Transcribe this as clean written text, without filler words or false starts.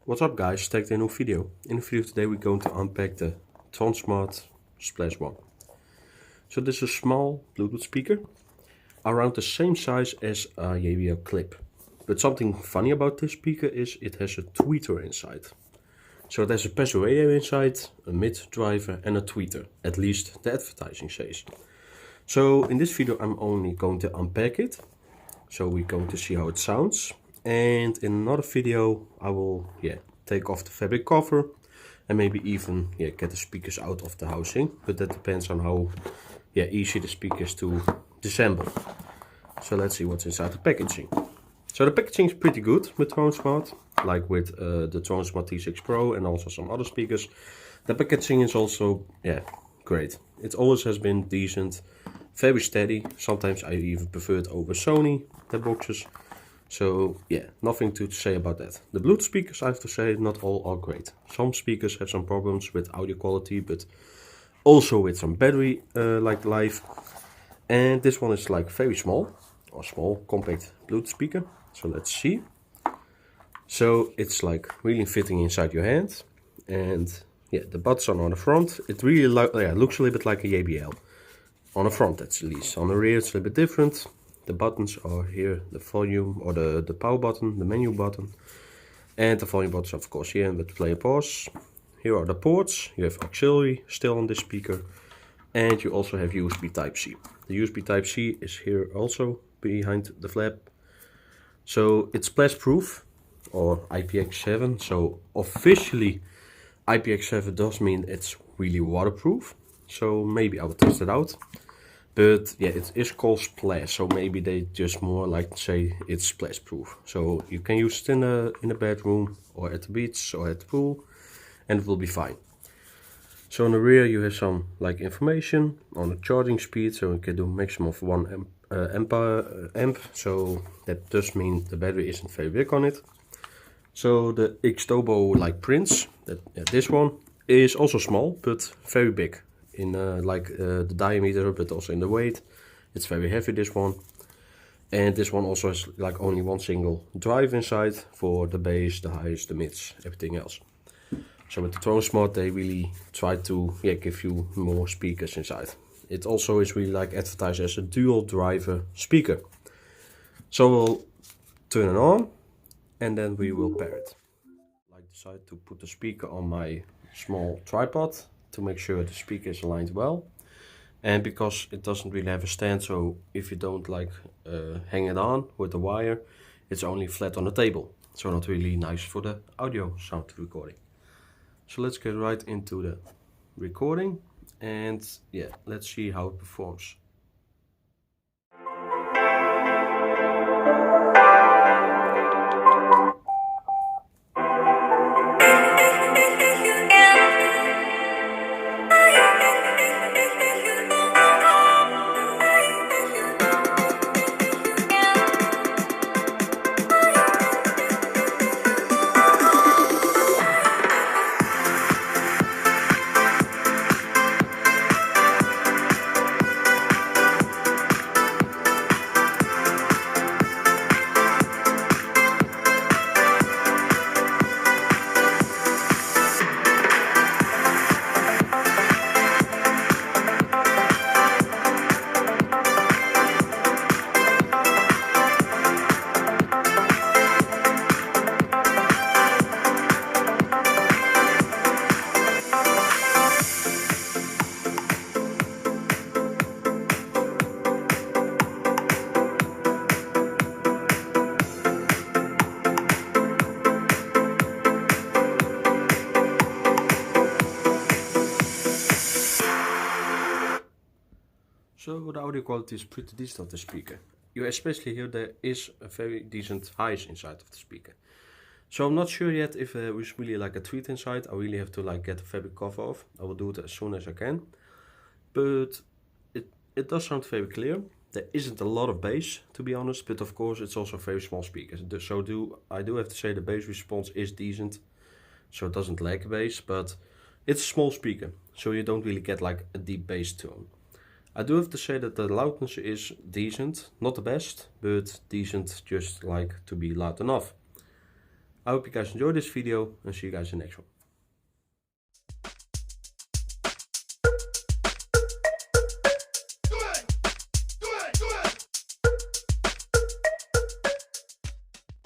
What's up guys, Techder new video. In the video today we're going to unpack the Tronsmart Splash 1. So this is a small Bluetooth speaker, around the same size as a JBL clip. But something funny about this speaker is it has a tweeter inside. So it has a passive radio inside, a mid driver and a tweeter, at least the advertising says. So in this video I'm only going to unpack it. So we're going to see how it sounds. And in another video I will take off the fabric cover and maybe even get the speakers out of the housing, but that depends on how easy the speaker is to disassemble. So let's see what's inside the packaging. So the packaging is pretty good with Tronsmart, like with the Tronsmart T6 Pro and also some other speakers. The packaging is also great. It always has been decent, very steady. Sometimes I even prefer it over Sony, the boxes. So nothing to say about that. The Bluetooth speakers, I have to say, not all are great. Some speakers have some problems with audio quality, but also with some battery life. And this one is like very small, or small compact Bluetooth speaker. So let's see. So it's like really fitting inside your hand, and the buttons are on the front. It really looks a little bit like a JBL. On the front at least. On the rear it's a little bit different. The buttons are here, the volume or the power button, the menu button. And the volume buttons of course here with play and pause. Here are the ports. You have auxiliary still on this speaker. And you also have USB Type-C. The USB Type-C is here also behind the flap. So it's splash proof or IPX7. So officially IPX7 does mean it's really waterproof. So maybe I will test it out. But it is called splash, so maybe they just more like say it's splash proof. So you can use it in a bedroom or at the beach or at the pool, and it will be fine. So on the rear you have some information on the charging speed, so you can do maximum of 1 amp. So that does mean the battery isn't very big on it. So the X-Tobo prints, this one is also small but very big. In the diameter, but also in the weight. It's very heavy, this one. And this one also has only one single drive inside for the bass, the highs, the mids, everything else. So with the Tronsmart they really try to give you more speakers inside. It also is really advertised as a dual driver speaker. So we'll turn it on and then we will pair it. I decide to put the speaker on my small tripod to make sure the speaker is aligned well, and because it doesn't really have a stand, so if you don't hang it on with the wire, it's only flat on the table, so not really nice for the audio sound recording. So let's get right into the recording and let's see how it performs. So the audio quality is pretty decent of the speaker. You especially hear there is a very decent highs inside of the speaker. So I'm not sure yet if there is really a tweet inside. I really have to get the fabric cover off. I will do it as soon as I can. But it does sound very clear. There isn't a lot of bass, to be honest, but of course it's also a very small speaker. So I do have to say the bass response is decent. So it doesn't lack bass, but it's a small speaker, so you don't really get a deep bass tone. I do have to say that the loudness is decent, not the best, but decent, just to be loud enough. I hope you guys enjoyed this video and see you guys in the next one.